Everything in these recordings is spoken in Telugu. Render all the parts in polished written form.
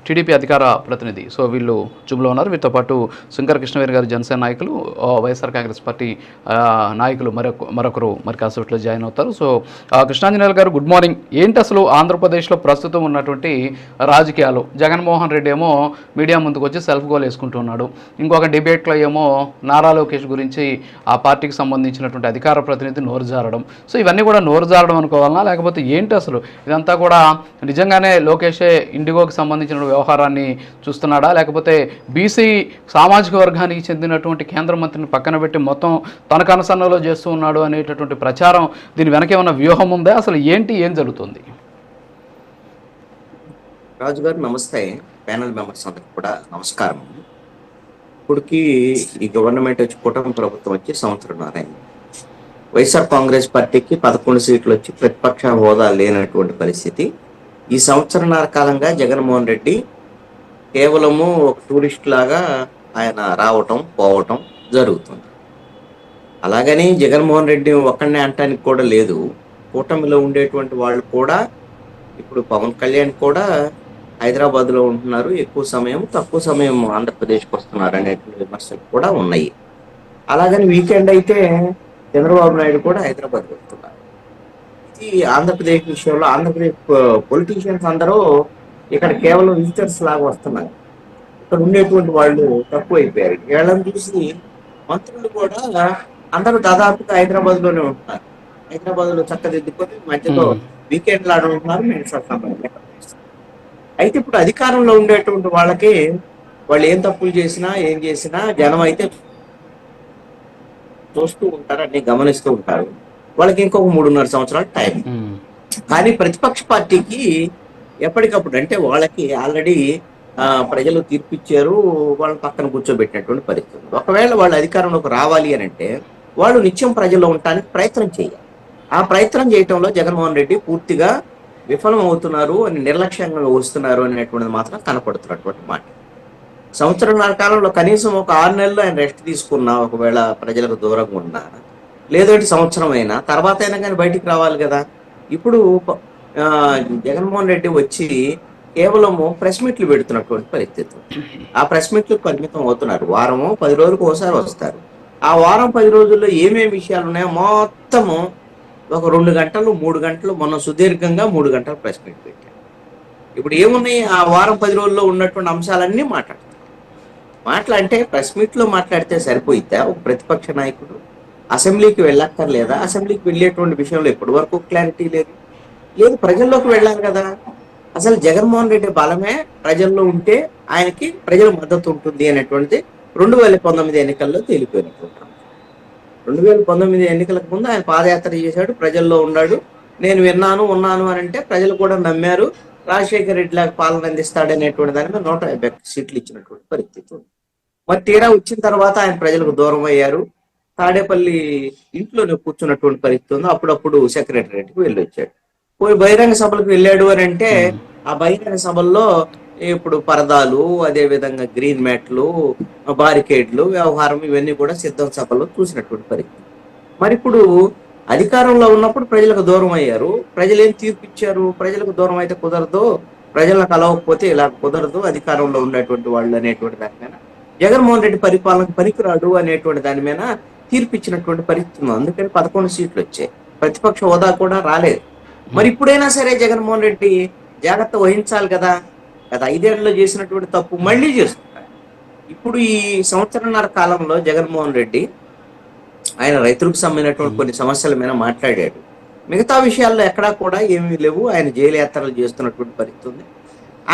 టీడీపీ అధికార ప్రతినిధి. సో వీళ్ళు జూమ్లో ఉన్నారు. వీరితో పాటు శంకర్ కృష్ణవేణి గారు జనసేన నాయకులు, వైఎస్ఆర్ కాంగ్రెస్ పార్టీ నాయకులు మరొకరు మరి కాసేపట్లో జాయిన్ అవుతారు. సో కృష్ణాంజనేయులు గారు, గుడ్ మార్నింగ్. ఏంటి అసలు ఆంధ్రప్రదేశ్లో ప్రస్తుతం ఉన్నటువంటి రాజకీయాలు? జగన్మోహన్ రెడ్డి ఏమో మీడియా ముందుకు వచ్చి సెల్ఫ్ గోల్ వేసుకుంటున్నాడు. ఇంకొక డిబేట్లో ఏమో నారా లోకేష్ గురించి ఆ పార్టీకి సంబంధించినటువంటి అధికార ప్రతినిధి నోరు జారడం. సో ఇవన్నీ కూడా నోరు జారడం అనుకోవాలన్నా, లేకపోతే ఏంటి అసలు ఇదంతా కూడా నిజంగానే లోకేషే ఇండిగోకి సంబంధించిన వ్యవహారాన్ని చూస్తున్నాడా, లేకపోతే బీసీ సామాజిక వర్గానికి చెందినటువంటి కేంద్ర మంత్రిని పక్కన పెట్టి మొత్తం తన కనసన్నలో చేస్తూ ఉన్నాడు అనేటటువంటి ప్రచారం, దీని వెనక ఏమైనా వ్యూహం ఉందా? అసలు ఏంటి, ఏం జరుగుతుంది? రాజు గారు నమస్తే, ప్యానల్ మెంబర్స్ అందరికి కూడా నమస్కారం. ఇప్పటికి ఈ గవర్నమెంట్ వచ్చి కూటమి ప్రభుత్వం వచ్చి సంవత్సరంన్నర అయింది. వైఎస్ఆర్ కాంగ్రెస్ పార్టీకి 11 సీట్లు వచ్చి ప్రతిపక్ష హోదా లేనటువంటి పరిస్థితి. ఈ సంవత్సరంన్నర కాలంగా జగన్మోహన్ రెడ్డి కేవలము ఒక టూరిస్ట్ లాగా ఆయన రావటం పోవటం జరుగుతుంది. అలాగని జగన్మోహన్ రెడ్డి ఒక్కడనే అంటానికి కూడా లేదు. కూటమిలో ఉండేటువంటి వాళ్ళు కూడా, ఇప్పుడు పవన్ కళ్యాణ్ కూడా హైదరాబాద్లో ఉంటున్నారు, ఎక్కువ సమయం తక్కువ సమయం ఆంధ్రప్రదేశ్కి వస్తున్నారు అనేటువంటి విమర్శలు కూడా ఉన్నాయి. అలాగని వీకెండ్ అయితే చంద్రబాబు నాయుడు కూడా హైదరాబాద్ వస్తున్నారు. ఇది ఆంధ్రప్రదేశ్ విషయంలో ఆంధ్రప్రదేశ్ పొలిటీషియన్స్ అందరూ ఇక్కడ కేవలం విజిటర్స్ లాగా వస్తున్నారు. ఇక్కడ ఉండేటువంటి వాళ్ళు తక్కువ అయిపోయారు. వీళ్ళని చూసి మంత్రులు కూడా అందరూ దాదాపుగా హైదరాబాద్ లోనే ఉంటున్నారు. హైదరాబాద్ లో చక్కదిద్దుకొని మధ్యలో వీకెండ్ లాగా ఉంటున్నారు. అయితే ఇప్పుడు అధికారంలో ఉండేటువంటి వాళ్ళకి వాళ్ళు ఏం తప్పులు చేసినా ఏం చేసినా జనం అయితే చూస్తూ ఉంటారు, అన్ని గమనిస్తూ ఉంటారు. వాళ్ళకి ఇంకొక 3.5 సంవత్సరాలు టైం. కానీ ప్రతిపక్ష పార్టీకి ఎప్పటికప్పుడు, అంటే వాళ్ళకి ఆల్రెడీ ప్రజలు తీర్పిచ్చారు, వాళ్ళని పక్కన కూర్చోబెట్టినటువంటి పరిస్థితి. ఒకవేళ వాళ్ళు అధికారంలోకి రావాలి అని అంటే వాళ్ళు నిత్యం ప్రజల్లో ఉండటానికి ప్రయత్నం చేయాలి. ఆ ప్రయత్నం చేయటంలో జగన్మోహన్ రెడ్డి పూర్తిగా విఫలం అవుతున్నారు అని, నిర్లక్ష్యంగా వస్తున్నారు అనేటువంటిది మాత్రం కనపడుతున్నటువంటి మాట. సంవత్సరంన్నర కాలంలో కనీసం ఒక 6 నెలలు ఆయన రెస్ట్ తీసుకున్నా, ఒకవేళ ప్రజలకు దూరంగా ఉన్నా, లేదంటే సంవత్సరం అయినా తర్వాత అయినా కానీ బయటికి రావాలి కదా. ఇప్పుడు జగన్మోహన్ రెడ్డి వచ్చి కేవలము ప్రెస్ మీట్లు పెడుతున్నటువంటి పరిస్థితి. ఆ ప్రెస్ మీట్లు పరిమితం అవుతున్నారు. వారము 10 రోజులకు ఒకసారి వస్తారు. ఆ వారం 10 రోజుల్లో ఏమేమి విషయాలు ఉన్నాయో మొత్తము ఒక 2 గంటలు 3 గంటలు, మొన్న సుదీర్ఘంగా 3 గంటలు ప్రెస్ మీట్ పెట్టారు. ఇప్పుడు ఏమున్నాయి, ఆ వారం 10 రోజుల్లో ఉన్నటువంటి అంశాలన్నీ మాట్లాడితే ప్రెస్ మీట్ లో మాట్లాడితే సరిపోయిద్దా? ఒక ప్రతిపక్ష నాయకుడు అసెంబ్లీకి వెళ్ళక్కర్లేదా? అసెంబ్లీకి వెళ్ళేటువంటి విషయంలో ఇప్పటి వరకు క్లారిటీ లేదు. ప్రజల్లోకి వెళ్ళాలి కదా. అసలు జగన్మోహన్ రెడ్డి బలమే ప్రజల్లో ఉంటే ఆయనకి ప్రజల మద్దతు ఉంటుంది అనేటువంటిది 2019 ఎన్నికల్లో తేలిపోయినటువంటి. 2019 ఎన్నికలకు ముందు ఆయన పాదయాత్ర చేశాడు, ప్రజల్లో ఉన్నాడు. నేను ఉన్నాను అని అంటే ప్రజలు కూడా నమ్మారు. రాజశేఖర రెడ్డి లాగా పాలన అందిస్తాడనేటువంటి దాని మీద 150 సీట్లు ఇచ్చినటువంటి పరిస్థితి ఉంది. మరి తీరా వచ్చిన తర్వాత ఆయన ప్రజలకు దూరం అయ్యారు. తాడేపల్లి ఇంట్లోనే కూర్చున్నటువంటి పరిస్థితి ఉంది. అప్పుడప్పుడు సెక్రటరేట్కి వెళ్ళి వచ్చాడు. పోయి బహిరంగ సభలకు వెళ్ళాడు అని అంటే ఆ బహిరంగ సభల్లో ఇప్పుడు పరదాలు, అదే విధంగా గ్రీన్ మ్యాట్లు, బారికేడ్లు వ్యవహారం ఇవన్నీ కూడా సిద్ధం సభలో చూసినటువంటి పరిస్థితి. మరి ఇప్పుడు అధికారంలో ఉన్నప్పుడు ప్రజలకు దూరం అయ్యారు. ప్రజలు ఏం తీర్పు ఇచ్చారు? ప్రజలకు దూరం అయితే కుదరదు, ప్రజలను కలవకపోతే ఇలా కుదరదు, అధికారంలో ఉన్నటువంటి వాళ్ళు అనేటువంటి దాని మీద, జగన్మోహన్ రెడ్డి పరిపాలనకు పనికిరాడు అనేటువంటి దాని మీద తీర్పు ఇచ్చినటువంటి పరిస్థితి ఉంది. అందుకని 11 సీట్లు వచ్చాయి. ప్రతిపక్ష హోదా కూడా రాలేదు. మరి ఇప్పుడైనా సరే జగన్మోహన్ రెడ్డి జాగ్రత్త వహించాలి కదా. గత 5 ఏళ్లలో చేసినటువంటి తప్పు మళ్ళీ చేస్తున్నారు. ఇప్పుడు ఈ సంవత్సరంన్నర కాలంలో జగన్మోహన్ రెడ్డి ఆయన రైతులకు సంబంధించినటువంటి కొన్ని సమస్యల మీద మాట్లాడాడు. మిగతా విషయాల్లో ఎక్కడా కూడా ఏమీ లేవు. ఆయన జైలు యాత్రలు చేస్తున్నటువంటి పరిస్థితి ఉంది.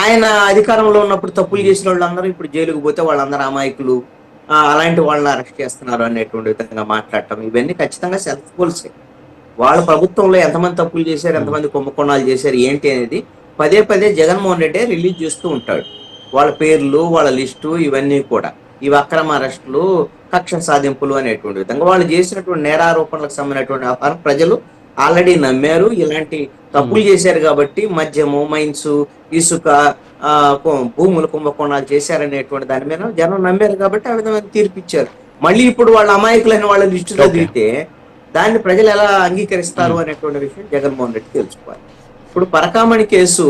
ఆయన అధికారంలో ఉన్నప్పుడు తప్పులు చేసిన వాళ్ళందరూ ఇప్పుడు జైలుకు పోతే వాళ్ళందరూ అమాయకులు, అలాంటి వాళ్ళని అరెస్ట్ చేస్తున్నారు అనేటువంటి విధంగా మాట్లాడటం, ఇవన్నీ ఖచ్చితంగా సెల్ఫ్ గోల్సే. వాళ్ళ ప్రభుత్వంలో ఎంతమంది తప్పులు చేశారు, ఎంతమంది కుంభకోణాలు చేశారు ఏంటి అనేది పదే పదే జగన్మోహన్ రెడ్డి రిలీజ్ చేస్తూ ఉంటాడు. వాళ్ళ పేర్లు, వాళ్ళ లిస్టు, ఇవన్నీ కూడా ఇవి అక్రమ అరెస్టులు, కక్ష సాధింపులు అనేటువంటి విధంగా వాళ్ళు చేసినటువంటి నేరారోపణలకు సంబంధించినటువంటి వ్యవహారం ప్రజలు ఆల్రెడీ నమ్మారు. ఇలాంటి తప్పులు చేశారు కాబట్టి మద్యము, మైన్స్, ఇసుక, భూములు కుంభకోణాలు చేశారనేటువంటి దాని మీద జనం నమ్మారు కాబట్టి ఆ విధంగా తీర్పిచ్చారు. మళ్ళీ ఇప్పుడు వాళ్ళ అమాయకులైన వాళ్ళ లిస్టులో దిగితే దాన్ని ప్రజలు ఎలా అంగీకరిస్తారు అనేటువంటి విషయం జగన్మోహన్ రెడ్డి తెలుసుకోవాలి. ఇప్పుడు పరకామణి కేసు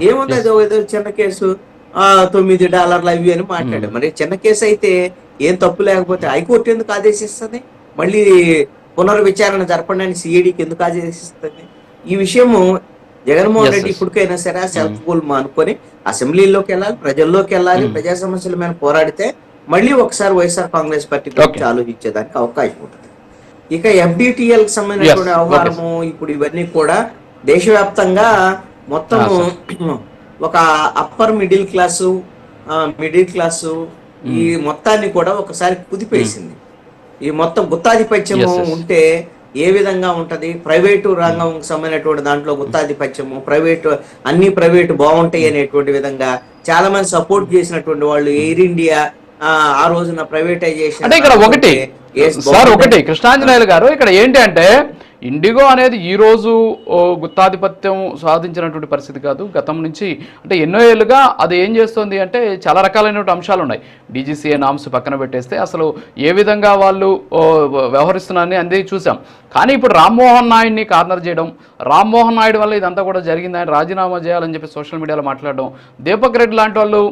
ఏముంది, అది ఏదో చిన్న కేసు, $9 అవి అని మాట్లాడారు. మరి చిన్న కేసు అయితే ఏం తప్పు లేకపోతే హైకోర్టు ఎందుకు ఆదేశిస్తుంది? మళ్ళీ పునర్విచారణ జరపడానికి సిఐడికి ఎందుకు ఆదేశిస్తుంది? ఈ విషయము జగన్మోహన్ రెడ్డి ఇప్పటికైనా సరే సెల్ఫ్ గోల్ మానుకొని అసెంబ్లీలోకి వెళ్ళాలి, ప్రజల్లోకి వెళ్ళాలి, ప్రజా సమస్యల మీద పోరాడితే మళ్ళీ ఒకసారి వైఎస్ఆర్ కాంగ్రెస్ పార్టీ గురించి ఆలోచించేదానికి అవకాశం ఉంటుంది. ఇక FDTL కి సంబంధించినటువంటి వ్యవహారము ఇప్పుడు ఇవన్నీ కూడా దేశవ్యాప్తంగా మొత్తము ఒక అప్పర్ మిడిల్ క్లాసు ఈ మొత్తాన్ని కూడా ఒకసారి కుదిపేసింది. ఈ మొత్తం గుత్తాధిపత్యము ఉంటే ఏ విధంగా ఉంటది, ప్రైవేటు రంగం సంబంధించినటువంటి దాంట్లో గుత్తాధిపత్యము, అన్ని ప్రైవేటు బాగుంటాయి అనేటువంటి విధంగా చాలా మంది సపోర్ట్ చేసినటువంటి వాళ్ళు ఎయిర్ ఇండియా ఆ రోజున ప్రైవేటైజేషన్ అంటే ఇక్కడ ఒకటి కృష్ణాంజనేయులు గారు ఇక్కడ ఏంటి అంటే ఇండిగో అనేది ఈ రోజు గుత్తాధిపత్యం సాధించినటువంటి పరిస్థితి కాదు. గతం నుంచి అంటే ఎన్నో ఏళ్ళుగా అది ఏం చేస్తుంది అంటే చాలా రకాలైనటువంటి అంశాలు ఉన్నాయి. DGCA నామ్స్ పక్కన పెట్టేస్తే అసలు ఏ విధంగా వాళ్ళు వ్యవహరిస్తున్నారని అనేది చూసాం. కానీ ఇప్పుడు రామ్మోహన్ నాయుడిని కార్నర్ చేయడం, రామ్మోహన్ నాయుడు వల్ల ఇదంతా కూడా జరిగింది, ఆయన రాజీనామా చేయాలని చెప్పి సోషల్ మీడియాలో మాట్లాడడం, దీపక్ రెడ్డి లాంటి వాళ్ళు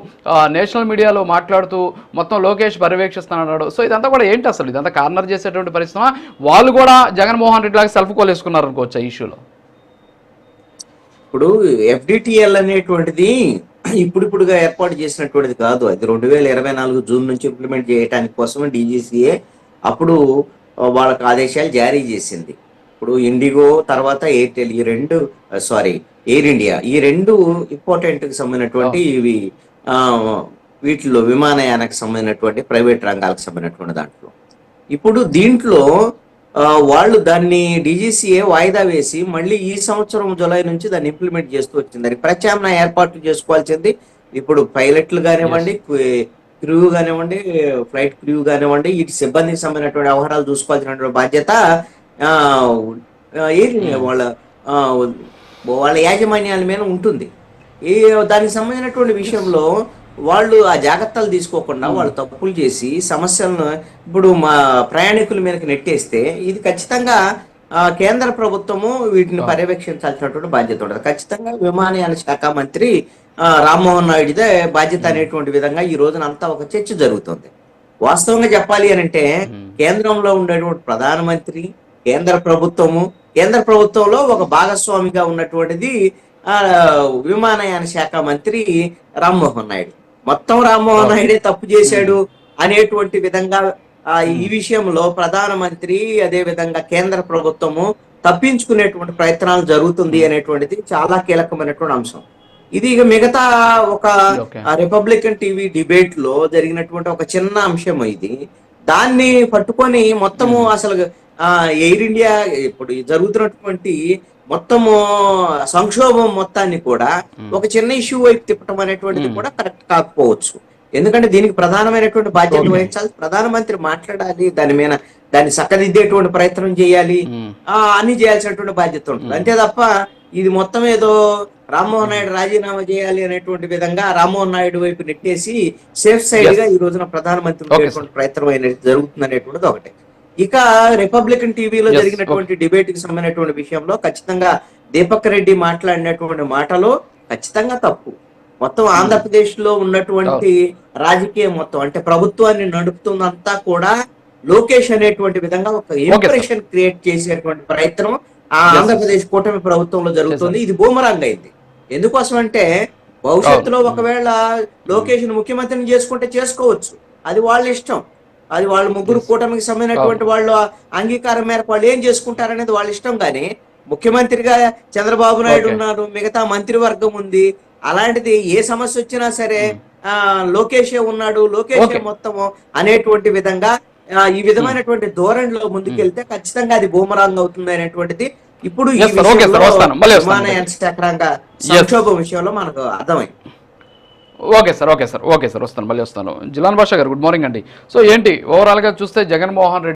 నేషనల్ మీడియాలో మాట్లాడుతూ మొత్తం లోకేష్ పర్యవేక్షిస్తున్నాడు. సో ఇదంతా కూడా ఏంటి అసలు? ఇదంతా కార్నర్ చేసేటువంటి పరిస్థితి. వాళ్ళు కూడా జగన్మోహన్ రెడ్డి లాగా సెల్ఫ్ కోల్ వేసుకున్నారు అనుకోవచ్చు ఈ ఇష్యూలో. ఇప్పుడు FDTL అనేటువంటిది ఇప్పుడుగా ఏర్పాటు చేసినటువంటిది కాదు. అది 2024 జూన్ నుంచి ఇంప్లిమెంట్ చేయడానికి కోసం DGCA అప్పుడు వాళ్ళకి ఆదేశాలు జారీ చేసింది. ఇప్పుడు ఇండిగో తర్వాత ఎయిర్టెల్ ఎయిర్ ఇండియా ఈ రెండు ఇంపార్టెంట్ కి సంబంధించినటువంటి ఇవి వీటిలో విమానయానికి సంబంధించినటువంటి ప్రైవేట్ రంగాలకు సంబంధించినటువంటి దాంట్లో ఇప్పుడు దీంట్లో వాళ్ళు దాన్ని DGCA వాయిదా వేసి మళ్ళీ ఈ సంవత్సరం జూలై నుంచి దాన్ని ఇంప్లిమెంట్ చేస్తూ వచ్చింది. దానికి ప్రత్యామ్నాయ ఏర్పాట్లు చేసుకోవాల్సింది. ఇప్పుడు పైలట్లు కానివ్వండి, క్రూ కానివ్వండి, ఫ్లైట్ క్రూ కానివ్వండి, వీటి సిబ్బందికి సంబంధించినటువంటి వ్యవహారాలు చూసుకోవాల్సినటువంటి బాధ్యత వాళ్ళ యాజమాన్యాల మీద ఉంటుంది. దానికి సంబంధించినటువంటి విషయంలో వాళ్ళు ఆ జాగ్రత్తలు తీసుకోకుండా వాళ్ళు తప్పులు చేసి సమస్యలను ఇప్పుడు మా ప్రయాణికుల మీదకి నెట్టేస్తే ఇది ఖచ్చితంగా కేంద్ర ప్రభుత్వము వీటిని పర్యవేక్షించాల్సినటువంటి బాధ్యత ఉంటుంది. ఖచ్చితంగా విమానయాన శాఖ మంత్రి రామ్మోహన్ నాయుడుదే బాధ్యత అనేటువంటి విధంగా ఈ రోజున అంతా ఒక చర్చ జరుగుతుంది. వాస్తవంగా చెప్పాలి అని అంటే కేంద్రంలో ఉండేటువంటి ప్రధానమంత్రి, కేంద్ర ప్రభుత్వంలో ఒక భాగస్వామిగా ఉన్నటువంటిది విమానయాన శాఖ మంత్రి రామ్మోహన్ నాయుడు. మొత్తం రామ్మోహన్ నాయుడే తప్పు చేశాడు అనేటువంటి విధంగా ఈ విషయంలో ప్రధానమంత్రి అదే విధంగా కేంద్ర ప్రభుత్వము తప్పించుకునేటువంటి ప్రయత్నాలు జరుగుతుంది అనేటువంటిది చాలా కీలకమైనటువంటి అంశం. ఇది ఇక మిగతా ఒక రిపబ్లికన్ టీవీ డిబేట్ లో జరిగినటువంటి ఒక చిన్న అంశం ఇది. దాన్ని పట్టుకొని మొత్తము అసలు ఎయిర్ ఇండియా ఇప్పుడు జరుగుతున్నటువంటి మొత్తము సంక్షోభం మొత్తాన్ని కూడా ఒక చిన్న ఇష్యూ వైపు తిప్పటం అనేటువంటిది కూడా కరెక్ట్ కాకపోవచ్చు. ఎందుకంటే దీనికి ప్రధానమైనటువంటి బాధ్యత వహించాలి, ప్రధానమంత్రి మాట్లాడాలి, దాన్ని చక్కదిద్దేటువంటి ప్రయత్నం చేయాలి, అన్ని చేయాల్సినటువంటి బాధ్యత ఉంటుంది. అంతే తప్ప ఇది మొత్తం ఏదో రామ్మోహన్ నాయుడు రాజీనామా చేయాలి అనేటువంటి విధంగా రామ్మోహన్ నాయుడు వైపు నెట్టేసి సేఫ్ సైడ్ గా ఈ రోజున ప్రధానమంత్రి ప్రయత్నం అనేది జరుగుతుంది అనేటువంటిది ఒకటి. ఇక రిపబ్లికన్ టీవీలో జరిగినటువంటి డిబేట్ కి సంబంధించినటువంటి విషయంలో ఖచ్చితంగా దీపక్ రెడ్డి మాట్లాడినటువంటి మాటలో ఖచ్చితంగా తప్పు. మొత్తం ఆంధ్రప్రదేశ్ లో ఉన్నటువంటి రాజకీయం మొత్తం అంటే ప్రభుత్వాన్ని నడుపుతున్నంతా కూడా లోకేష్ అనేటువంటి విధంగా ఒక ఇంప్రెషన్ క్రియేట్ చేసేటువంటి ప్రయత్నం ఆంధ్రప్రదేశ్ కూటమి ప్రభుత్వంలో జరుగుతుంది. ఇది బూమరాంగ్ అయింది. ఎందుకోసం అంటే భవిష్యత్తులో ఒకవేళ లోకేష్ ముఖ్యమంత్రిని చేసుకుంటే చేసుకోవచ్చు, అది వాళ్ళ ఇష్టం. అది వాళ్ళు ముగ్గురు కూటమికి సంబంధించినటువంటి వాళ్ళు అంగీకారం మేరకు వాళ్ళు ఏం చేసుకుంటారనేది వాళ్ళ ఇష్టం. కానీ ముఖ్యమంత్రిగా చంద్రబాబు నాయుడు ఉన్నారు, మిగతా మంత్రివర్గం ఉంది. అలాంటిది ఏ సమస్య వచ్చినా సరే లోకేషే ఉన్నాడు, లోకేషే మొత్తము అనేటువంటి విధంగా ఈ విధమైనటువంటి ధోరణిలో ముందుకెళ్తే ఖచ్చితంగా అది బూమరాంగ్ అవుతుంది అనేటువంటిది ఇప్పుడు ఈ విమానయాన శాఖ రంగ సంక్షోభం విషయంలో మనకు అర్థమైంది. ఓకే సార్ వస్తాను, మళ్ళీ వస్తాను. జిలాన్ బాషా గారు గుడ్ మార్నింగ్ అండి. సో ఏంటి ఓవరాల్గా చూస్తే జగన్మోహన్ రెడ్డి